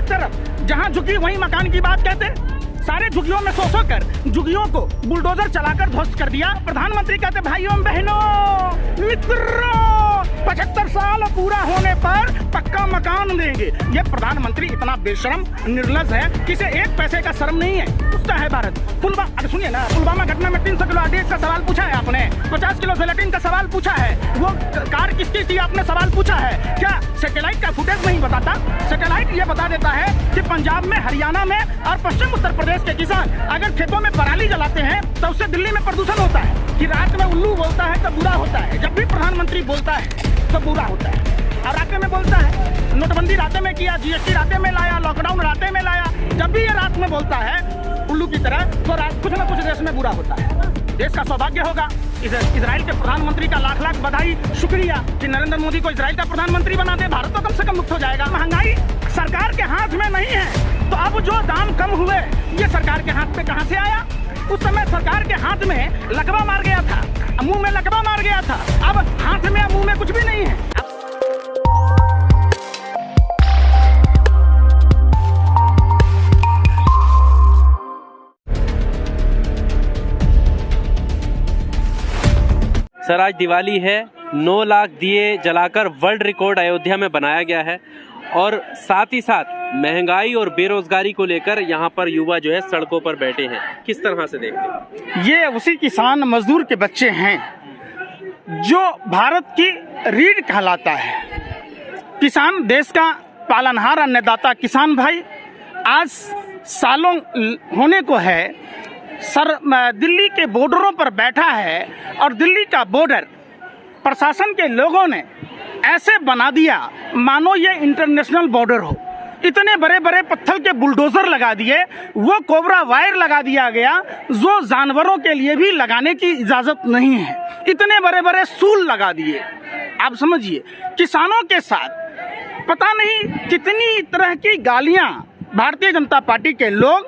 एक तरफ जहां झुकी वहीं मकान की बात कहते, सारे झुग्गियों में सो कर झुग्गियों को बुलडोजर चलाकर ध्वस्त कर दिया। प्रधानमंत्री कहते भाइयों बहनों मित्रों 75 साल पूरा होने पर पक्का मकान देंगे। ये प्रधानमंत्री इतना बेशरम निर्लज है, किसे एक पैसे का शर्म नहीं है। पूछता है भारत सुनिए ना, पुलवामा घटना में 300 किलो आरडीएक्स का सवाल पूछा है आपने, 50 किलो जेलेटिन का सवाल पूछा है, वो कार किसकी थी आपने सवाल पूछा है। क्या सैटेलाइट का फुटेज नहीं बताता? सैटेलाइट ये बता देता है कि पंजाब में, हरियाणा में और पश्चिम उत्तर प्रदेश के किसान अगर खेतों में पराली जलाते हैं तो उससे दिल्ली में प्रदूषण होता है। कि रात में उल्लू बोलता है तो बुरा होता है, जब भी प्रधानमंत्री बोलता है तो बुरा होता है। और रात में बोलता है, नोटबंदी रात में किया, जीएसटी रात में लाया, लॉकडाउन रात में लाया, जब भी ये रात में बोलता है उल्लू की तरह तो कुछ न कुछ देश में बुरा होता है। देश का सौभाग्य होगा। इजराइल के प्रधानमंत्री का लाख लाख बधाई, शुक्रिया कि नरेंद्र मोदी को इजराइल का प्रधानमंत्री बना दे। भारत तो कम से कम मुक्त हो जाएगा। महंगाई सरकार के हाथ में नहीं है, तो अब जो दाम कम हुए ये सरकार के हाथ में कहां से आया? उस समय सरकार के हाथ में लकवा मार गया था, मुंह में लकवा मार गया था, अब हाथ में मुंह में कुछ भी नहीं है। सर आज दिवाली है, 9 लाख दिए जलाकर वर्ल्ड रिकॉर्ड अयोध्या में बनाया गया है और साथ ही साथ महंगाई और बेरोजगारी को लेकर यहाँ पर युवा जो है सड़कों पर बैठे हैं। किस तरह से देखते हैं? ये उसी किसान मजदूर के बच्चे हैं जो भारत की रीढ़ कहलाता है। किसान देश का पालनहार अन्नदाता किसान भाई आज सालों होने को है दिल्ली के बॉर्डरों पर बैठा है और दिल्ली का बॉर्डर प्रशासन के लोगों ने ऐसे बना दिया मानो ये इंटरनेशनल बॉर्डर हो। इतने बड़े बड़े पत्थर के बुलडोजर लगा दिए, वो कोबरा वायर लगा दिया गया जो जानवरों के लिए भी लगाने की इजाजत नहीं है। इतने बड़े बड़े सूल लगा दिए। आप समझिए, किसानों के साथ पता नहीं कितनी तरह की गालियां भारतीय जनता पार्टी के लोग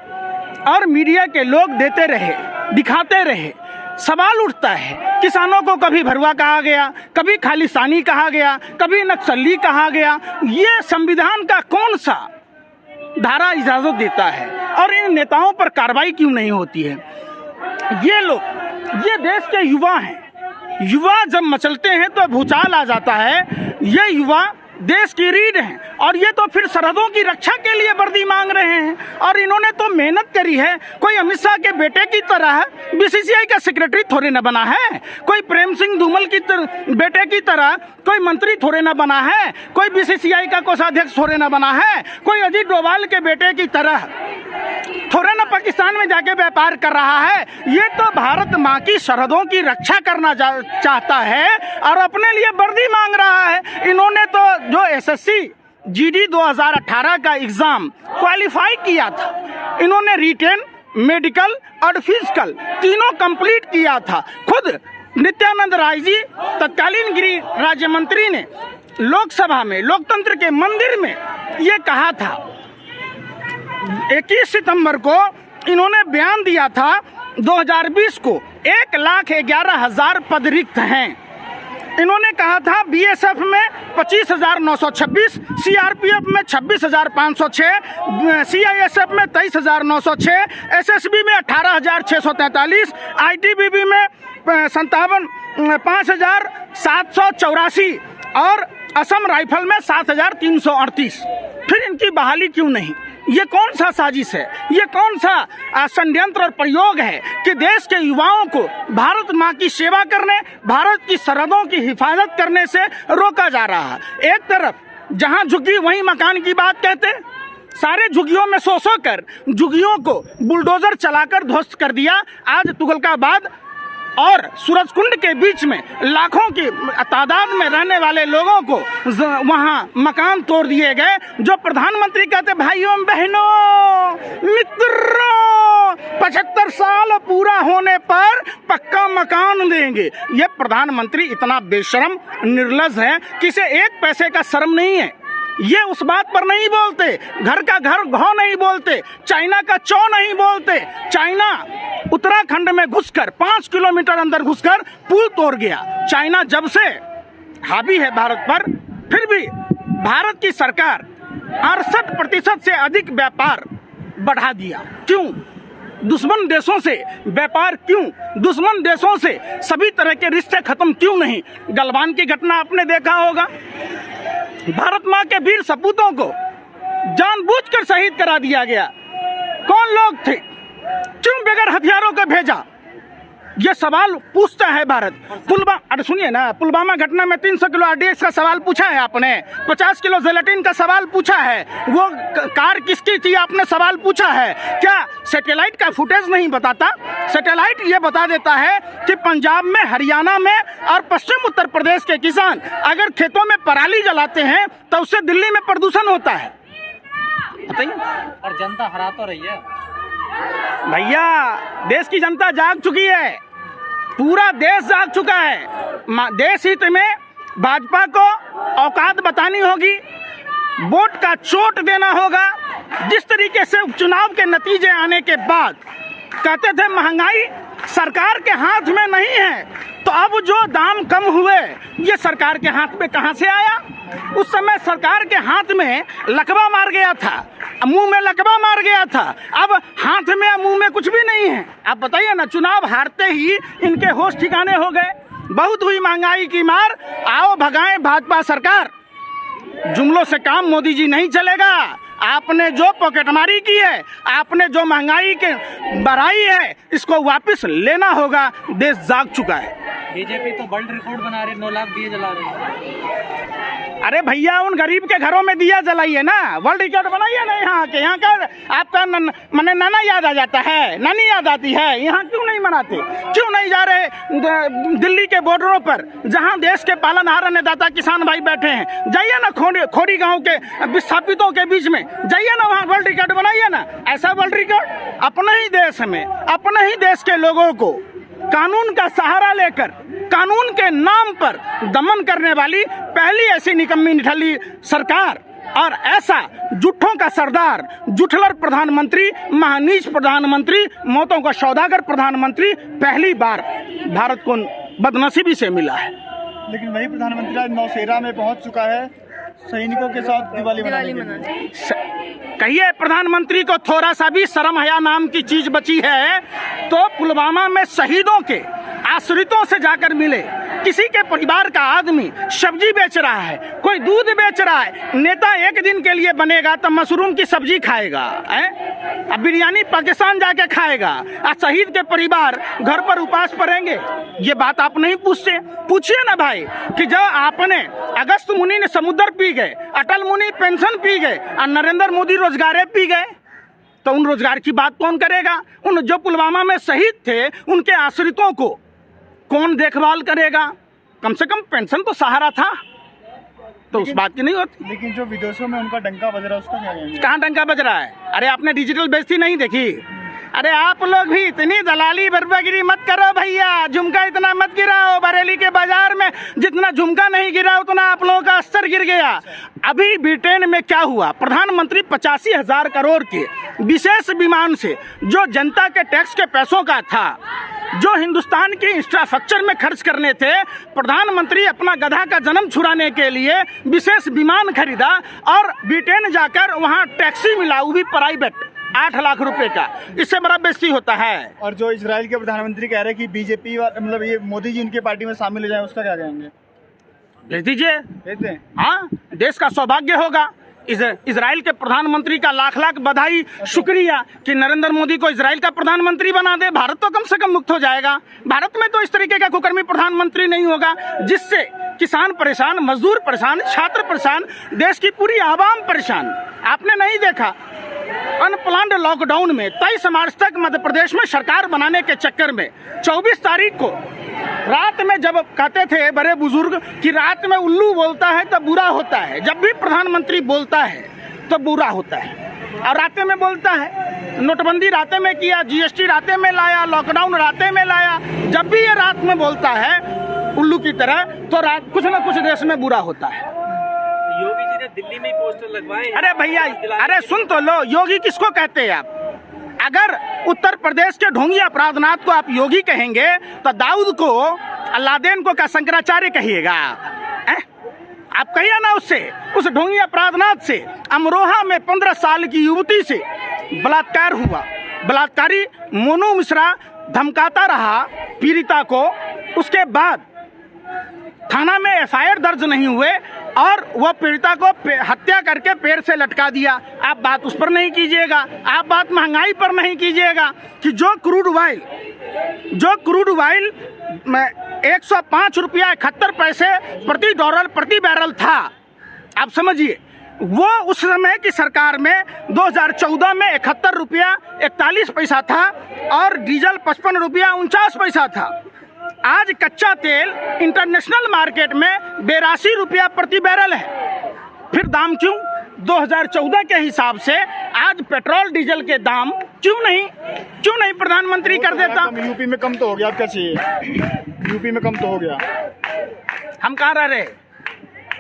और मीडिया के लोग देते रहे, दिखाते रहे। सवाल उठता है, किसानों को कभी भरुआ कहा गया, कभी खालिस्तानी कहा गया, कभी नक्सली कहा गया। ये संविधान का कौन सा धारा इजाजत देता है और इन नेताओं पर कार्रवाई क्यों नहीं होती है? ये लोग, ये देश के युवा हैं। युवा जब मचलते हैं तो भूचाल आ जाता है। ये युवा देश की रीढ़ हैं और ये तो फिर सरहदों की रक्षा के लिए वर्दी मांग रहे हैं। और इन्होंने तो मेहनत करी है। कोई अमित शाह के बेटे की तरह बीसीसीआई का सेक्रेटरी थोड़े न बना है, कोई प्रेम सिंह धूमल की बेटे की तरह कोई मंत्री थोड़े न बना है, कोई बीसीसीआई का कोषाध्यक्ष थोड़े न बना है, कोई अजीत डोभाल के बेटे की तरह थोड़े न पाकिस्तान में जाके व्यापार कर रहा है। ये तो भारत माँ की सरहदों की रक्षा करना चाहता है और अपने लिए वर्दी मांग रहा है। इन्होंने तो जो एसएससी जीडी 2018 का एग्जाम क्वालिफाई किया था, इन्होंने रिटेन, मेडिकल और फिजिकल तीनों कंप्लीट किया था। खुद नित्यानंद राय जी तत्कालीन गृह राज्य मंत्री ने लोकसभा में, लोकतंत्र के मंदिर में ये कहा था। 21 सितंबर को इन्होंने बयान दिया था 2020 को 1,11,000 पद रिक्त हैं। इन्होंने कहा था बीएसएफ में 25,926, सीआरपीएफ में 26,506, सीआईएसएफ में 23,906, एसएसबी में 18,643, आईटीबीपी में 5,784 और असम राइफल में 7,338। फिर इनकी बहाली क्यों नहीं? ये कौन सा साजिश है? ये कौन सा षड्यंत्र और प्रयोग है कि देश के युवाओं को भारत माँ की सेवा करने, भारत की सरहदों की हिफाजत करने से रोका जा रहा है? एक तरफ जहां झुग्गी वहीं मकान की बात कहते, सारे झुग्गियों में सो कर झुग्गियों को बुलडोजर चलाकर ध्वस्त कर दिया। आज तुगलकाबाद और सूरजकुंड के बीच में लाखों की तादाद में रहने वाले लोगों को वहां मकान तोड़ दिए गए। जो प्रधानमंत्री कहते भाइयों बहनों मित्रों 75 साल पूरा होने पर पक्का मकान देंगे। ये प्रधानमंत्री इतना बेशरम निर्लज है, किसे एक पैसे का शर्म नहीं है। ये उस बात पर नहीं बोलते, घर का घर घौ नहीं बोलते, चाइना का चौ नहीं बोलते। चाइना उत्तराखंड में घुसकर 5 किलोमीटर अंदर घुसकर पुल तोड़ गया। चाइना जब से हावी है भारत पर, फिर भी भारत की सरकार 68% से अधिक व्यापार बढ़ा दिया। क्यों? दुश्मन देशों से व्यापार क्यों? दुश्मन देशों से सभी तरह के रिश्ते खत्म क्यों नहीं? गलवान की घटना आपने देखा होगा, भारत माँ के वीर सपूतों को जानबूझकर शहीद करा दिया गया। कौन लोग थे? क्यों बगैर हथियारों को भेजा? ये सवाल पूछता है भारत। अरे सुनिए ना, पुलवामा घटना में 300 किलो RDX का सवाल पूछा है आपने, 50 किलो जेलेटिन का सवाल पूछा है, वो कार किसकी थी आपने सवाल पूछा है। क्या सैटेलाइट का फुटेज नहीं बताता? सैटेलाइट ये बता देता है कि पंजाब में, हरियाणा में और पश्चिम उत्तर प्रदेश के किसान अगर खेतों में पराली जलाते हैं तो उससे दिल्ली में प्रदूषण होता है। बताइए। और जनता हरा तो रही है भैया, देश की जनता जाग चुकी है, पूरा देश जाग चुका है। देश हित में भाजपा को औकात बतानी होगी, वोट का चोट देना होगा। जिस तरीके से उपचुनाव के नतीजे आने के बाद कहते थे महंगाई सरकार के हाथ में नहीं है, तो अब जो दाम कम हुए ये सरकार के हाथ में कहां से आया? उस समय सरकार के हाथ में लकवा मार गया था, मुंह में लकवा मार गया था, अब हाथ में मुंह में कुछ भी नहीं है। आप बताइए ना, चुनाव हारते ही इनके होश ठिकाने हो गए। बहुत हुई महंगाई की मार, आओ भगाएं भाजपा सरकार। जुमलों से काम मोदी जी नहीं चलेगा। आपने जो पॉकेटमारी की है, आपने जो महंगाई के बढ़ाई है, इसको वापस लेना होगा। देश जाग चुका है। बीजेपी तो वर्ल्ड रिकॉर्ड बना रही, 9 लाख दिए जला रही है। अरे भैया, उन गरीब के घरों में दिया जलाइए ना, वर्ल्ड रिकॉर्ड बनाइए ना। यहाँ का आपका मने नाना याद आ जाता है, नानी याद आती है। यहाँ क्यों नहीं मनाते? क्यों नहीं जा रहे दिल्ली के बॉर्डरों पर जहाँ देश के पालनहार अन्नदाता किसान भाई बैठे हैं? जाइए ना खोड़ी गांव के विस्थापितों के बीच में, जाइए ना, वहाँ वर्ल्ड रिकॉर्ड बनाइए ना। ऐसा वर्ल्ड रिकॉर्ड अपने ही देश में, अपने ही देश के लोगों को कानून का सहारा लेकर कानून के नाम पर दमन करने वाली पहली ऐसी निकम्मी निठल्ली सरकार, और ऐसा जुट्ठों का सरदार, जुठलर प्रधानमंत्री, महानीच प्रधानमंत्री, मौतों का सौदागर प्रधानमंत्री पहली बार भारत को बदनसीबी से मिला है। लेकिन वही प्रधानमंत्री आज नौशेरा में पहुंच चुका है सैनिकों के साथ दिवाली मनाने। कहिए प्रधानमंत्री को थोड़ा सा भी शर्म हया नाम की चीज बची है तो पुलवामा में शहीदों के आश्रितों से जाकर मिले। किसी के परिवार का आदमी सब्जी बेच रहा है, कोई दूध बेच रहा है, नेता एक दिन के लिए बनेगा तो मशरूम की सब्जी खाएगा, अब बिरयानी पाकिस्तान जाके खाएगा, और शहीद के परिवार घर पर उपवास पड़ेंगे। ये बात आप नहीं पूछते? पूछिए ना भाई कि जब आपने अगस्त मुनि ने समुद्र पी गए, अटल मुनि पेंशन पी गए और नरेंद्र मोदी रोजगार पी गए, तो उन रोजगार की बात कौन करेगा? उन जो पुलवामा में शहीद थे उनके आश्रितों को कौन देखभाल करेगा? कम से कम पेंशन तो सहारा था, तो उस बात की नहीं होती। लेकिन जो विदेशों में उनका डंका बज रहा है उसका क्या कहेंगे? कहाँ डंका बज रहा है? अरे आपने डिजिटल बेइज्जती नहीं देखी? अरे आप लोग भी इतनी दलाली बर्बागिरी मत करो भैया, झुमका इतना मत गिराओ। बरेली के बाजार में जितना झुमका नहीं गिरा उतना आप लोगों का स्तर गिर गया। अभी ब्रिटेन में क्या हुआ? प्रधानमंत्री 85,000 करोड़ के विशेष विमान से जो जनता के टैक्स के पैसों का था, जो हिंदुस्तान के इंफ्रास्ट्रक्चर में खर्च करने थे, प्रधानमंत्री अपना गधा का जन्म छुड़ाने के लिए विशेष विमान खरीदा और ब्रिटेन जाकर वहां टैक्सी मिला, वो भी प्राइवेट, 8 लाख रुपए का। इससे बड़ा बेइज्जती होता है। और जो इजराइल के प्रधानमंत्री कह रहे हैं कि बीजेपी मतलब ये मोदी जी उनके पार्टी में शामिल हो जाए, उसका क्या कहेंगे? भेज दीजिए, भेज दें। हाँ, देश का सौभाग्य होगा। इजराइल के प्रधानमंत्री का लाख लाख बधाई, शुक्रिया कि नरेंद्र मोदी को इजराइल का प्रधानमंत्री बना दे। भारत तो कम से कम मुक्त हो जाएगा। भारत में तो इस तरीके का कुकर्मी प्रधानमंत्री नहीं होगा जिससे किसान परेशान, मजदूर परेशान, छात्र परेशान, देश की पूरी आवाम परेशान। आपने नहीं देखा अनप्लान्ड लॉकडाउन में 23 मार्च तक मध्य प्रदेश में सरकार बनाने के चक्कर में 24 तारीख को रात में, जब कहते थे बड़े बुजुर्ग कि रात में उल्लू बोलता है तो बुरा होता है, जब भी प्रधानमंत्री बोलता है तो बुरा होता है, और रातें में बोलता है। नोटबंदी रातें में किया, जीएसटी रातें में लाया, लॉकडाउन रातें में लाया। जब भी ये रात में बोलता है उल्लू की तरह तो रात कुछ न कुछ देश में बुरा होता है। योगी जी ने दिल्ली में पोस्टर लगवाए। अरे भैया, अरे सुन तो लो, योगी किसको कहते हैं आप? अगर उत्तर प्रदेश के ढोंगी अपराधनाथ को आप योगी कहेंगे तो दाऊद को, अल्लादेन को क्या शंकराचार्य कहिएगा? आप कहिए ना उससे, उस ढोंगी अपराधनाथ से। अमरोहा में 15 साल की युवती से बलात्कार हुआ। बलात्कारी मोनू मिश्रा धमकाता रहा पीड़िता को, उसके बाद थाना में एफआईआर दर्ज नहीं हुए और वह पीड़िता को हत्या करके पेड़ से लटका दिया। आप बात उस पर नहीं कीजिएगा, आप बात महंगाई पर नहीं कीजिएगा कि जो क्रूड ऑयल में 105 रुपया 71 पैसे प्रति डॉलर प्रति बैरल था। आप समझिए, वो उस समय की सरकार में 2014 में 71 रुपया 41 पैसा था और डीजल 55 रुपया 49 पैसा था। आज कच्चा तेल इंटरनेशनल मार्केट में 82 रुपया प्रति बैरल है। फिर दाम क्यों? 2014 के हिसाब से आज पेट्रोल डीजल के दाम क्यों नहीं प्रधानमंत्री कर देता? यूपी में कम तो हो गया, आप क्या चाहिए? यूपी में कम तो हो गया। हम कहाँ रह रहे?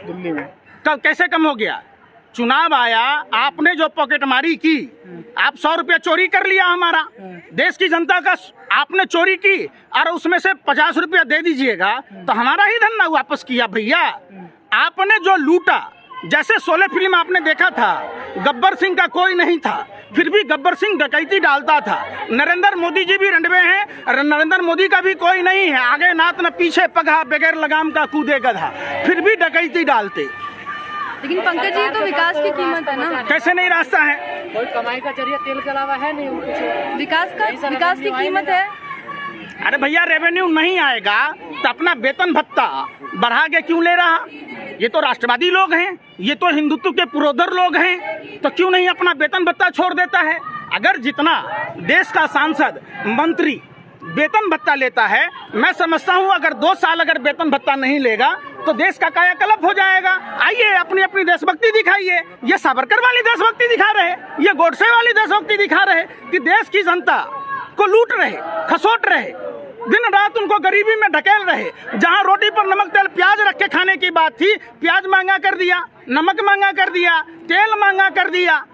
दिल्ली में। कब कैसे कम हो गया? चुनाव आया, आपने जो पॉकेटमारी की, आप 100 रुपया चोरी कर लिया हमारा, देश की जनता का आपने चोरी की और उसमें से 50 रुपया दे दीजिएगा तो हमारा ही धन ना वापस किया भैया। आपने जो लूटा, जैसे 16 फिल्म आपने देखा था, गब्बर सिंह का कोई नहीं था, फिर भी गब्बर सिंह डकैती डालता था। नरेंद्र मोदी जी भी रंडवे हैं, नरेंद्र मोदी का भी कोई नहीं है, आगे नात न पीछे पगहा, बगैर लगाम का कूदे गधा, फिर भी डकैती डालते। लेकिन पंकज जी, तो विकास की कीमत है ना। कैसे नहीं रास्ता है? कोई कमाई का जरिया तेल के अलावा है नहीं कुछ। विकास की कीमत है। अरे भैया, रेवेन्यू नहीं आएगा तो अपना वेतन भत्ता बढ़ा के क्यों ले रहा? ये तो राष्ट्रवादी लोग हैं, ये तो हिंदुत्व के पुरोधर लोग हैं, तो क्यों नहीं अपना वेतन भत्ता छोड़ देता है? अगर जितना देश का सांसद मंत्री वेतन भत्ता लेता है, मैं समझता हूँ अगर 2 साल अगर वेतन भत्ता नहीं लेगा तो देश का कायाकल्प हो जाएगा। आइए अपनी अपनी देशभक्ति दिखाइए। ये सावरकर वाली देशभक्ति दिखा रहे, ये गोडसे वाली देशभक्ति दिखा रहे कि देश की जनता को लूट रहे, खसोट रहे, दिन रात उनको गरीबी में ढकेल रहे। जहां रोटी पर नमक तेल प्याज रख के खाने की बात थी, प्याज महंगा कर दिया, नमक महंगा कर दिया, तेल महंगा कर दिया।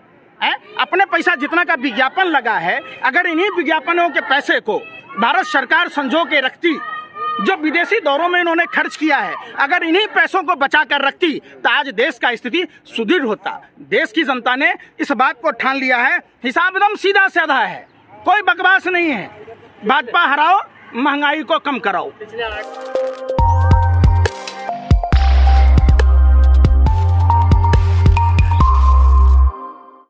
अपने पैसा जितना का विज्ञापन लगा है, अगर इन्हीं विज्ञापनों के पैसे को भारत सरकार संजो के रखती, जो विदेशी दौरों में इन्होंने खर्च किया है, अगर इन्हीं पैसों को बचा कर रखती तो आज देश का स्थिति सुदृढ़ होता। देश की जनता ने इस बात को ठान लिया है, हिसाब एकदम सीधा साधा है, कोई बकवास नहीं है। भाजपा हराओ, महंगाई को कम कराओ।